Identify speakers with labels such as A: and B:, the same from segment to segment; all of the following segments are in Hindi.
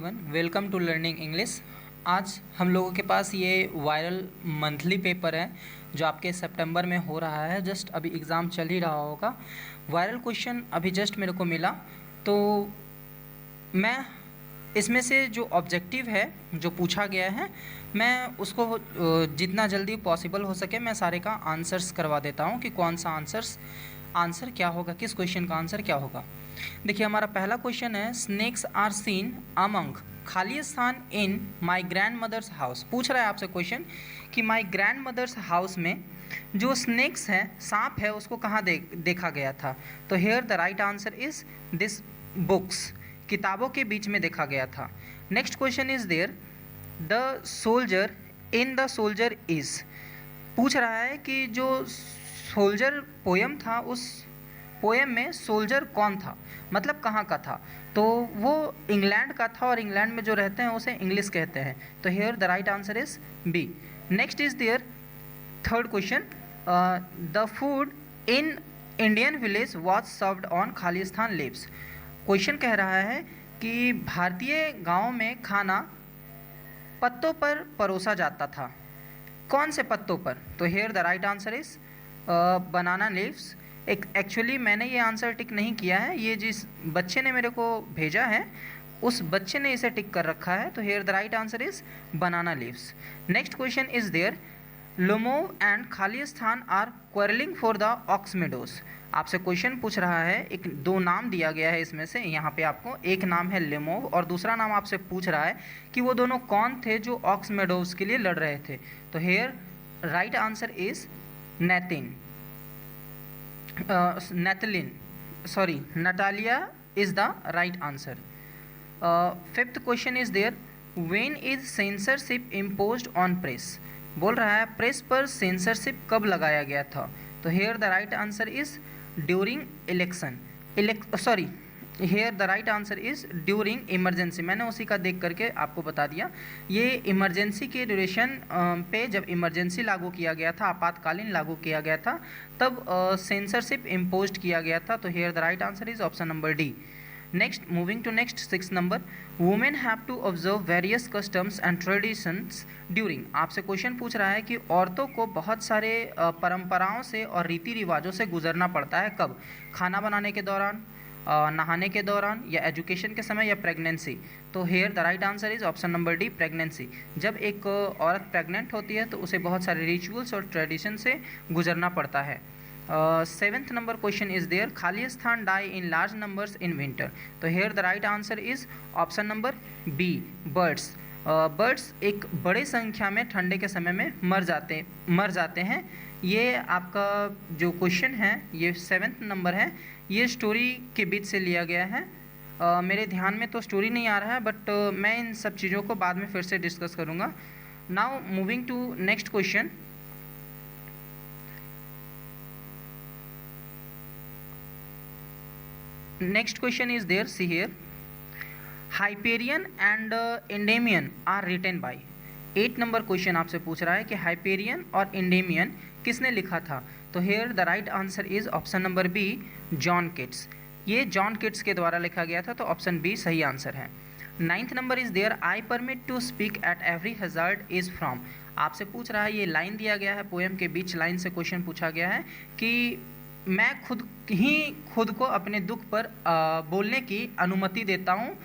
A: Everyone, welcome to learning English. आज हम लोगों के पास ये वायरल मंथली पेपर है जो आपके सितंबर में हो रहा है। जस्ट अभी एग्ज़ाम चल ही रहा होगा। वायरल क्वेश्चन अभी जस्ट मेरे को मिला, तो मैं इसमें से जो ऑब्जेक्टिव है जो पूछा गया है, मैं उसको जितना जल्दी पॉसिबल हो सके मैं सारे का आंसर्स करवा देता हूँ कि कौन सा आंसर क्या होगा, किस क्वेश्चन का आंसर क्या होगा। देखिए, हमारा पहला क्वेश्चन है, स्नेक्स आर सीन अमंग खाली स्थान इन माई ग्रैंड मदर्स हाउस। पूछ रहा है आपसे क्वेश्चन कि माई ग्रैंड मदर्स हाउस में जो स्नेक्स है, सांप है, उसको कहाँ देखा गया था। तो here the right answer is this books, किताबों के बीच में देखा गया था। Next question is there, the soldier in the soldier is. पूछ रहा है कि जो सोल्जर पोयम था, उस पोएम में सोल्जर कौन था, मतलब कहाँ का था। तो वो इंग्लैंड का था, और इंग्लैंड में जो रहते हैं उसे इंग्लिश कहते हैं। तो here the right answer is B. Next is their third question, the food in Indian village was served on Khalistan leaves. Question कह रहा है कि भारतीय गाँव में खाना पत्तों पर परोसा जाता था। कौन से पत्तों पर? तो here the right answer is banana leaves. Actually मैंने ये आंसर टिक नहीं किया है, ये जिस बच्चे ने मेरे को भेजा है उस बच्चे ने इसे टिक कर रखा है। तो here the right answer is banana leaves. Next question is there, Lomov and Khalistan are quarrelling for the ox meadows. आपसे क्वेश्चन पूछ रहा है, एक दो नाम दिया गया है इसमें से, यहाँ पे आपको एक नाम है लेमोव और दूसरा नाम आपसे पूछ रहा है कि वो दोनों कौन थे जो ऑक्स मेडोज के लिए लड़ रहे थे। तो here right answer is Natalia is the right answer. Fifth question is there, when is censorship imposed on press. बोल रहा है प्रेस पर सेंसरशिप कब लगाया गया था। तो here the right answer is during election, here the right answer is during emergency. मैंने उसी का देख करके आपको बता दिया। ये इमरजेंसी के ड्यूरेशन पे जब इमरजेंसी लागू किया गया था, आपातकालीन लागू किया गया था, तब सेंसरशिप इम्पोज किया गया था। तो here the right answer is option number D. Next, moving to next 6 number, women have to observe various customs and traditions during. आपसे क्वेश्चन पूछ रहा है कि औरतों को बहुत सारे परंपराओं से और रीति रिवाजों से गुजरना पड़ता है। कब? खाना बनाने के दौरान, नहाने के दौरान, या एजुकेशन के समय, या प्रेगनेंसी। तो here the right answer is option number D, pregnancy. जब एक औरत प्रेग्नेंट होती है तो उसे बहुत सारे रिचुअल्स और ट्रेडिशन से गुजरना पड़ता है। Seventh number question is there, खालिस्तान die in large numbers in winter. तो here the right answer is option number B, birds. Birds एक बड़े संख्या में ठंडे के समय में मर जाते हैं। ये आपका जो क्वेश्चन है, ये 7th नंबर है, ये स्टोरी के बीच से लिया गया है। मेरे ध्यान में तो स्टोरी नहीं आ रहा है, बट मैं इन सब चीज़ों को बाद में फिर से डिस्कस करूँगा। Now moving to next question, next question is there, see here, Hyperion and Endymion are written by. 8 number question आपसे पूछ रहा है कि हाइपेरियन और इंडेमियन किसने लिखा था। तो here the right answer is option number B, John Keats. ये जॉन किट्स के द्वारा लिखा गया था, तो ऑप्शन बी सही आंसर है। 9th number is there, I permit to speak at every hazard is from. आपसे पूछ रहा है, ये लाइन दिया गया है, पोएम के बीच लाइन से क्वेश्चन पूछा गया है कि मैं खुद को अपने दुख पर बोलने की अनुमति देता हूँ।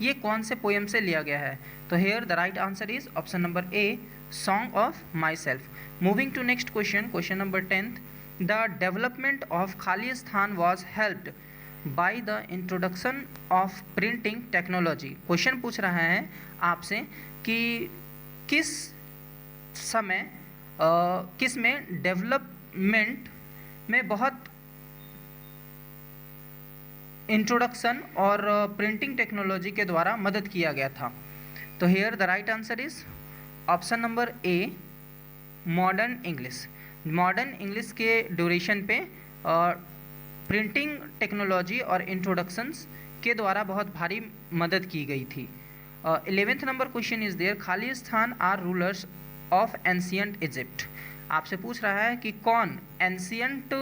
A: ये कौन से पोएम से लिया गया है। तो here the right answer is option number A, song of my self. Moving to next question, question number 10th, the development of खालिस्तान was helped by the introduction of printing technology. Question पूछ रहा है आपसे कि किस समय किस में डेवलपमेंट में बहुत इंट्रोडक्शन और प्रिंटिंग टेक्नोलॉजी के द्वारा मदद किया गया था। तो here the right answer is option number A, modern English. Modern English के ड्यूरेशन पे प्रिंटिंग टेक्नोलॉजी और इंट्रोडक्शंस के द्वारा बहुत भारी मदद की गई थी। 11th number question is there, खालिस्तान are rulers of ancient Egypt. आपसे पूछ रहा है कि कौन एंशियंट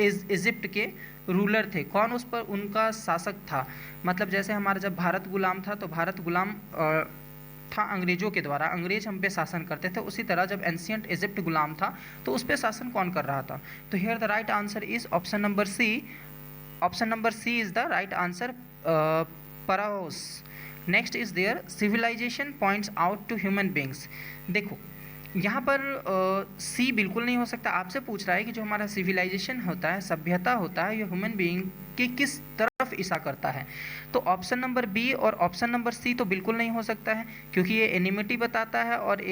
A: इजिप्ट के रूलर थे। कौन उस पर उनका शासक था? मतलब जैसे हमारा जब भारत गुलाम था, तो भारत गुलाम था अंग्रेजों के द्वारा, अंग्रेज हम पे शासन करते थे। उसी तरह जब एंशियंट इजिप्ट गुलाम था, तो उस पर शासन कौन कर रहा था? तो here the right answer is option number C. Option number C is the right answer, पराओस। Next is there civilisation points out to human beings. देखो यहाँ पर सी बिल्कुल नहीं हो सकता। आपसे पूछ रहा है कि जो हमारा सिविलाइजेशन होता है, सभ्यता होता है, ये ह्यूमन बीइंग के किस तरफ इशा करता है। तो ऑप्शन नंबर बी और ऑप्शन नंबर सी तो बिल्कुल नहीं हो सकता है, क्योंकि ये एनिमिटी बताता है और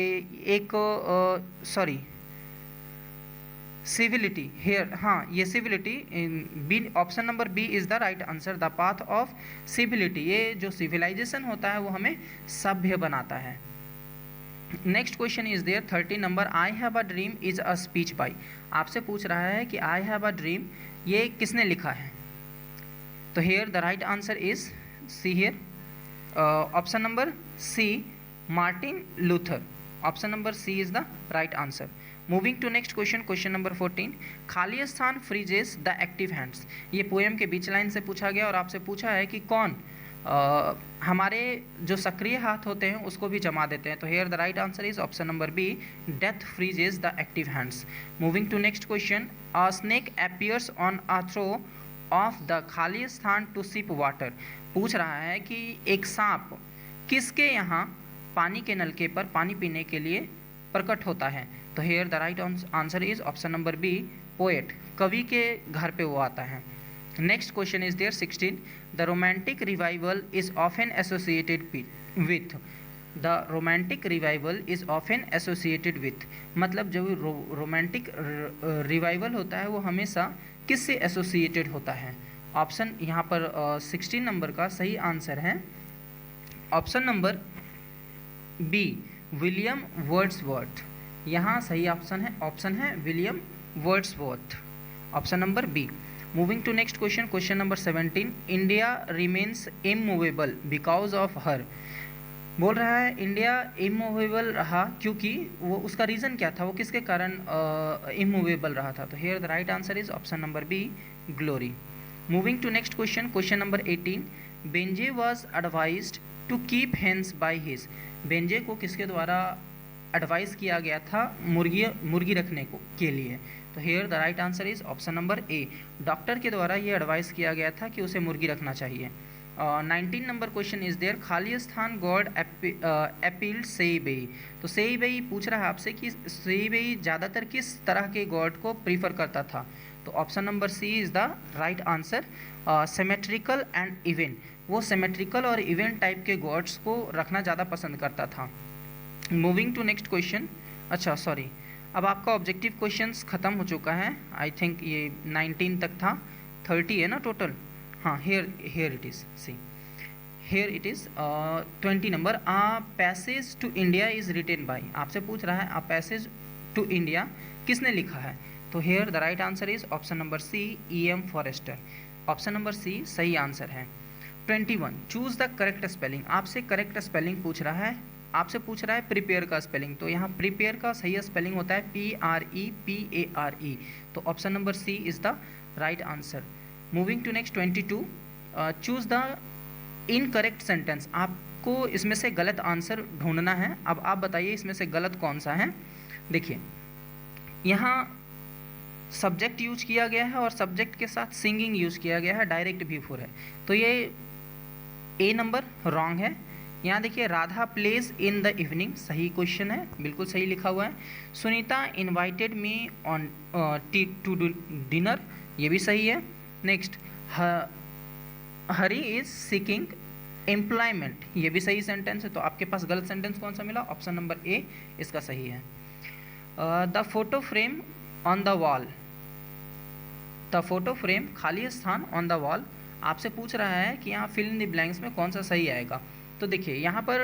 A: सिविलिटी हेयर, हाँ ये civility. B, option number B is the right answer, the path of civility. ये जो सिविलाइजेशन होता है वो हमें सभ्य बनाता है। Next question is there 30 number, I have a dream is a speech by. आपसे पूछ रहा है कि आई हैव अ ड्रीम ये किसने लिखा है? तो here the right answer is C here, option number C, Martin Luther. Option number C is the right answer. Moving to next question, question number 14, खाली स्थान फ्रीजेस द एक्टिव हैंड्स। ये पोएम के बीच लाइन से पूछा गया और आपसे पूछा है कि कौन हमारे जो सक्रिय हाथ होते हैं उसको भी जमा देते हैं। तो here the right answer is option number B, death freezes the active hands. Moving to next question, a snake appears on a throw of the खाली स्थान टू सिप वाटर। पूछ रहा है कि एक सांप किसके यहाँ पानी के नलके पर पानी पीने के लिए प्रकट होता है? तो here the right answer is option number B, poet, कवि के घर पे वो आता है। Next question is there 16, the romantic revival is often associated with. The romantic revival is often associated with, मतलब जो रोमांटिक रिवाइवल होता है वो हमेशा किससे एसोसिएटेड होता है? ऑप्शन यहाँ पर 16 नंबर का सही आंसर है option number B, William Wordsworth. यहाँ सही ऑप्शन है William Wordsworth, option number B. Moving to next question, question number 17, India remains immovable because of her. बोल रहा है इंडिया इमूवेबल रहा क्योंकि वो, उसका रीज़न क्या था, वो किसके कारण इमूवेबल रहा था? तो here the right answer is option number B, glory. Moving to next question, question number 18, बेंजे was advised to keep hens by his. बेंजे को किसके द्वारा एडवाइस किया गया था मुर्गी रखने के लिए? तो here the right answer is option number A, doctor के द्वारा ये एडवाइस किया गया था कि उसे मुर्गी रखना चाहिए। 19 नंबर क्वेश्चन इज देयर, खाली स्थान गॉड अपील्ड सेईबेई। तो सेईबेई पूछ रहा है आपसे कि सेईबेई ज़्यादातर किस तरह के गॉड को प्रीफर करता था? तो option number C is the right answer, symmetrical and event. वो सिमेट्रिकल और इवेंट टाइप के गॉड्स को रखना ज़्यादा पसंद करता था। मूविंग टू नेक्स्ट क्वेश्चन, अच्छा सॉरी, अब आपका ऑब्जेक्टिव क्वेश्चंस ख़त्म हो चुका है। आई थिंक ये 19 तक था, 30 है ना टोटल? हाँ, here it is, see here it is 20 number, a passage to India is written by. आपसे पूछ रहा है आ पैसेज टू इंडिया किसने लिखा है? तो here the right answer is option number C, E.M. Forster. Option number C सही आंसर है। 21, चूज़ द करेक्ट स्पेलिंग। आपसे करेक्ट स्पेलिंग पूछ रहा है, आपसे पूछ रहा है प्रिपेयर का स्पेलिंग। तो यहाँ प्रिपेयर का सही स्पेलिंग होता है PREPARE। तो option number C is the right answer. Moving to next 22, choose the incorrect sentence. आपको इसमें से गलत आंसर ढूंढना है। अब आप बताइए इसमें से गलत कौन सा है। देखिए यहाँ सब्जेक्ट यूज किया गया है और सब्जेक्ट के साथ सिंगिंग यूज किया गया है, डायरेक्ट बिफोर है, तो ये ए नंबर रॉन्ग है। यहाँ देखिए Radha plays in the evening, सही क्वेश्चन है, बिल्कुल सही लिखा हुआ है। Sunita invited me on to dinner, ये भी सही है। Next, Hari is seeking employment, ये भी सही सेंटेंस है। तो आपके पास गलत सेंटेंस कौन सा मिला? ऑप्शन नंबर ए इसका सही है। The photo frame on the wall, the photo frame खाली स्थान ऑन द वॉल। आपसे पूछ रहा है कि यहाँ फिल इन द ब्लैंक्स में कौन सा सही आएगा। तो देखिए यहाँ पर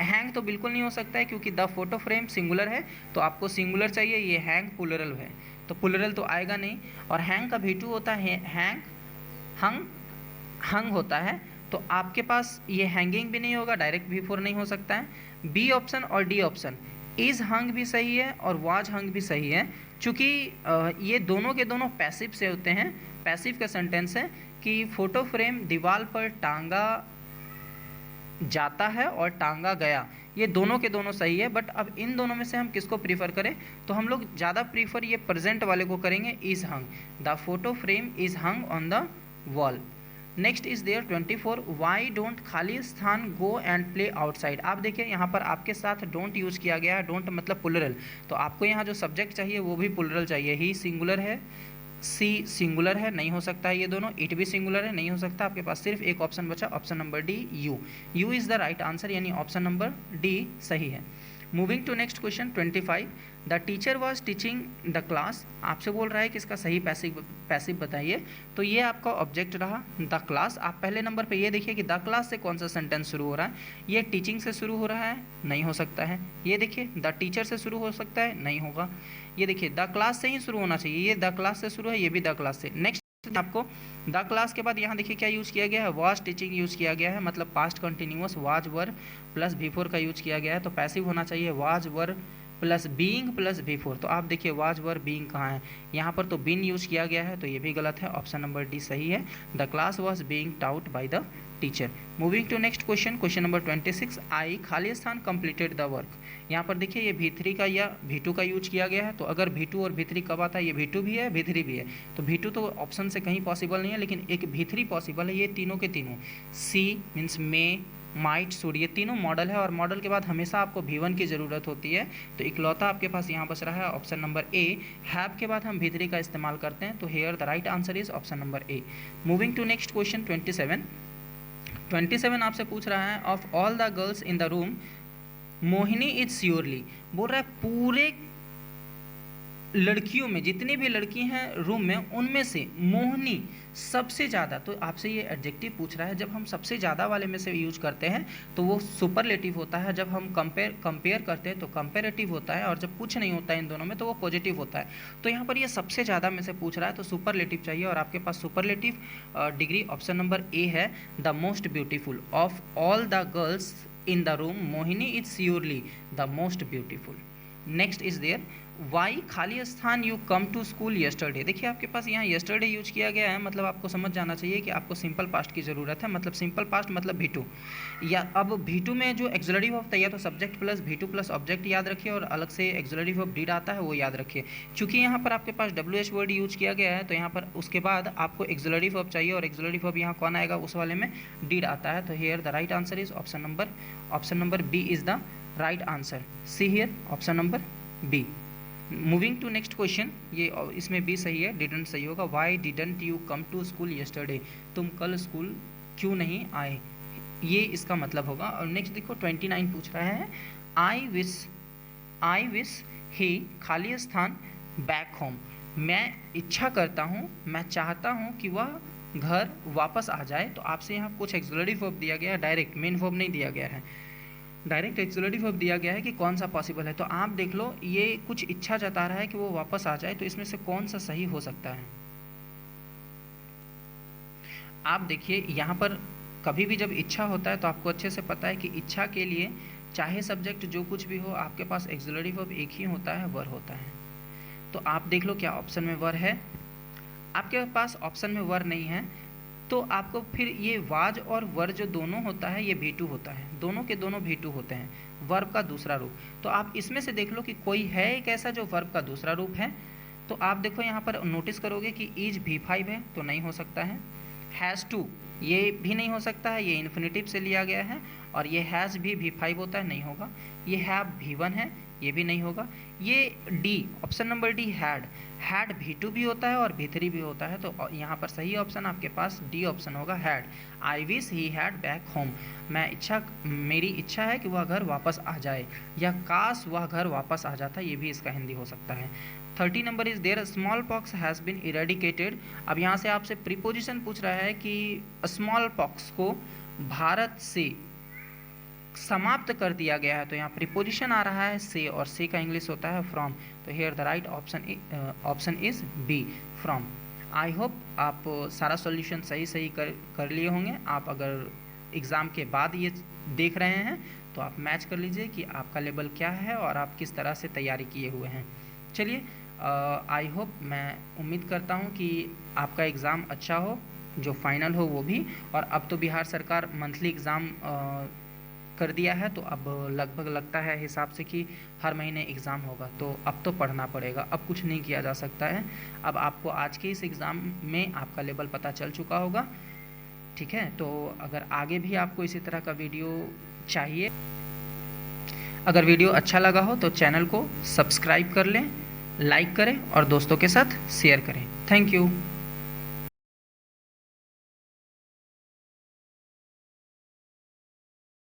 A: हैंग तो बिल्कुल नहीं हो सकता है क्योंकि द फोटो फ्रेम सिंगुलर है, तो आपको सिंगुलर चाहिए, ये हैंग प्लूरल है, तो प्लूरल तो आएगा नहीं। और हैंग का V2 होता है हैंग, हंग होता है, तो आपके पास ये हैंगिंग भी नहीं होगा, डायरेक्ट V4 नहीं हो सकता है। बी ऑप्शन और डी ऑप्शन, इज हंग भी सही है और वाज हंग भी सही है। चूँकि ये दोनों के दोनों पैसिव से होते हैं, पैसिव का सेंटेंस है कि फ़ोटो फ्रेम दीवार पर टांगा जाता है और टांगा गया, ये दोनों के दोनों सही है। बट अब इन दोनों में से हम किसको प्रीफर करें, तो हम लोग ज़्यादा प्रीफर ये प्रेजेंट वाले को करेंगे, is hung, the photo frame is hung on the wall. Next is there 24, why don't खाली स्थान गो एंड प्ले आउटसाइड। आप देखिए यहाँ पर आपके साथ डोंट यूज किया गया है, डोंट मतलब प्लुरल, तो आपको यहाँ जो सब्जेक्ट चाहिए वो भी प्लुरल चाहिए। ही सिंगुलर है, सी सिंगुलर है, नहीं हो सकता है ये दोनों। इट भी सिंगुलर है, नहीं हो सकता। आपके पास सिर्फ एक ऑप्शन बचा, option number D, you. You is the right answer, यानी ऑप्शन नंबर डी सही है। Moving to next question 25, the teacher was teaching the class. आपसे बोल रहा है कि इसका सही पैसिव बताइए, तो ये आपका ऑब्जेक्ट रहा द क्लास। आप पहले नंबर पे ये देखिए कि द क्लास से कौन सा सेंटेंस शुरू हो रहा है, ये टीचिंग से शुरू हो रहा है, नहीं हो सकता है। ये देखिए द टीचर से शुरू हो सकता है, नहीं होगा। ये देखिए द क्लास से ही शुरू होना चाहिए, ये द क्लास से शुरू है, ये भी द क्लास से। नेक्स्ट आपको द क्लास के बाद यहाँ देखिए क्या यूज़ किया गया है, वाज टीचिंग यूज़ किया गया है, मतलब past continuous, was were plus before का यूज किया गया है, तो पैसिव होना चाहिए was were plus being plus before. तो आप देखिए वाज वर बीइंग कहाँ है, यहाँ पर तो बीन यूज किया गया है, तो ये भी गलत है, ऑप्शन नंबर डी सही है। The class was being taught by the teacher. Moving to next question, question number 26, I खाली स्थान कंप्लीटेड द वर्क। यहाँ पर देखिए ये V3 का या V2 का यूज किया गया है, तो अगर V2 और V3 कब आता है, ये V2 भी है V3 भी है, तो V2 तो ऑप्शन से कहीं पॉसिबल नहीं है, लेकिन एक V3 पॉसिबल है। ये तीनों के तीनों, see means may, might, should, ये तीनों मॉडल है, और मॉडल के बाद हमेशा आपको V1 की ज़रूरत होती है, तो इकलौता आपके पास यहाँ बच रहा है ऑप्शन नंबर ए। हैव के बाद हम V3 का इस्तेमाल करते हैं, तो here the right answer is option number A. Moving to next question 27 आपसे पूछ रहा है, of all the girls in the room Mohini is surely. बोल रहा है पूरे लड़कियों में, जितनी भी लड़की हैं रूम में, उनमें से मोहिनी सबसे ज़्यादा। तो आपसे ये एडजेक्टिव पूछ रहा है, जब हम सबसे ज़्यादा वाले में से यूज करते हैं तो वो सुपरलेटिव होता है, जब हम कंपेयर करते हैं तो कंपेरेटिव होता है, और जब कुछ नहीं होता है इन दोनों में तो वो पॉजिटिव होता है। तो यहाँ पर ये सबसे ज़्यादा में से पूछ रहा है, तो सुपरलेटिव चाहिए, और आपके पास superlative degree option number A है, the most beautiful. Of all the girls in the room Mohini is surely the most beautiful. Next is there, why खाली स्थान you come to school yesterday. देखिए आपके पास यहाँ येस्टरडे यूज किया गया है, मतलब आपको समझ जाना चाहिए कि आपको सिंपल पास्ट की ज़रूरत है, मतलब सिंपल पास्ट मतलब V2। या अब V2 में जो एक्सिलरी वर्ब था, या तो subject plus V2 plus object याद रखिए, और अलग से एक्सिलरी वर्ब डिड आता है वो याद रखिए। चूँकि यहाँ पर आपके पास WH वर्ड यूज किया गया है, तो यहाँ पर उसके बाद आपको एक्सिलरी वर्ब चाहिए, और एक्सिलरी वर्ब यहाँ कौन आएगा, उस वाले में डिड आता है, तो here the right answer is option number B is the right answer. See here option number B. Moving to next question, ये इसमें भी सही है, डिडंट सही होगा। Why didn't you come to school yesterday, तुम कल स्कूल क्यों नहीं आए, ये इसका मतलब होगा। और नेक्स्ट देखो 29 पूछ रहा है, आई विश ही खाली स्थान बैक होम। मैं इच्छा करता हूँ, मैं चाहता हूँ कि वह घर वापस आ जाए। तो आपसे यहाँ कुछ एक्सिलरी वर्ब दिया गया है, डायरेक्ट मेन वर्ब नहीं दिया गया है, डायरेक्ट एक्सिलरी वर्ब दिया गया है कि कौन सा पॉसिबल है। तो आप देख लो, ये कुछ इच्छा जता रहा है कि वो वापस आ जाए, तो इसमें से कौन सा सही हो सकता है। आप देखिए यहाँ पर कभी भी जब इच्छा होता है तो आपको अच्छे से पता है कि इच्छा के लिए चाहे सब्जेक्ट जो कुछ भी हो, आपके पास एक्सिलरी वर्ब एक ही होता है, वर होता है। तो आप देख लो क्या ऑप्शन में वर है, आपके पास ऑप्शन में वर नहीं है, तो आपको फिर ये वाज और वर जो दोनों होता है ये V2 होता है, दोनों के दोनों V2 होते हैं, वर्ब का दूसरा रूप। तो आप इसमें से देख लो कि कोई है एक ऐसा जो वर्ब का दूसरा रूप है। तो आप देखो यहाँ पर नोटिस करोगे कि इज V5 है, तो नहीं हो सकता है। हैज़ टू, ये भी नहीं हो सकता है, ये इन्फिनेटिव से लिया गया है, और ये हैज़ भी V5 होता है, नहीं होगा। ये हैव V1 है, ये भी नहीं होगा। ये D option number D had V2 भी होता है और V3 भी होता है, तो यहाँ पर सही ऑप्शन आपके पास डी ऑप्शन होगा, had. I wish he had back home, मेरी इच्छा है कि वह घर वापस आ जाए, या काश वह घर वापस आ जाता, ये भी इसका हिंदी हो सकता है। 30 number is there, smallpox has been eradicated. अब यहाँ से आपसे प्रीपोजिशन पूछ रहा है कि स्मॉल पॉक्स को भारत से समाप्त कर दिया गया है, तो यहाँ प्रीपोजिशन आ रहा है से, और से का इंग्लिश होता है फ्रॉम, तो here the right option is B, from. I hope आप सारा सॉल्यूशन सही कर लिए होंगे। आप अगर एग्ज़ाम के बाद ये देख रहे हैं तो आप मैच कर लीजिए कि आपका लेवल क्या है और आप किस तरह से तैयारी किए हुए हैं। चलिए आई होप, मैं उम्मीद करता हूँ कि आपका एग्ज़ाम अच्छा हो, जो फाइनल हो वो भी। और अब तो बिहार सरकार मंथली एग्ज़ाम कर दिया है, तो अब लगभग लगता है हिसाब से कि हर महीने एग्ज़ाम होगा, तो अब तो पढ़ना पड़ेगा, अब कुछ नहीं किया जा सकता है। अब आपको आज के इस एग्ज़ाम में आपका लेवल पता चल चुका होगा, ठीक है। तो अगर आगे भी आपको इसी तरह का वीडियो चाहिए, अगर वीडियो अच्छा लगा हो तो चैनल को सब्सक्राइब कर लें, लाइक करें और दोस्तों के साथ शेयर करें। Thank you.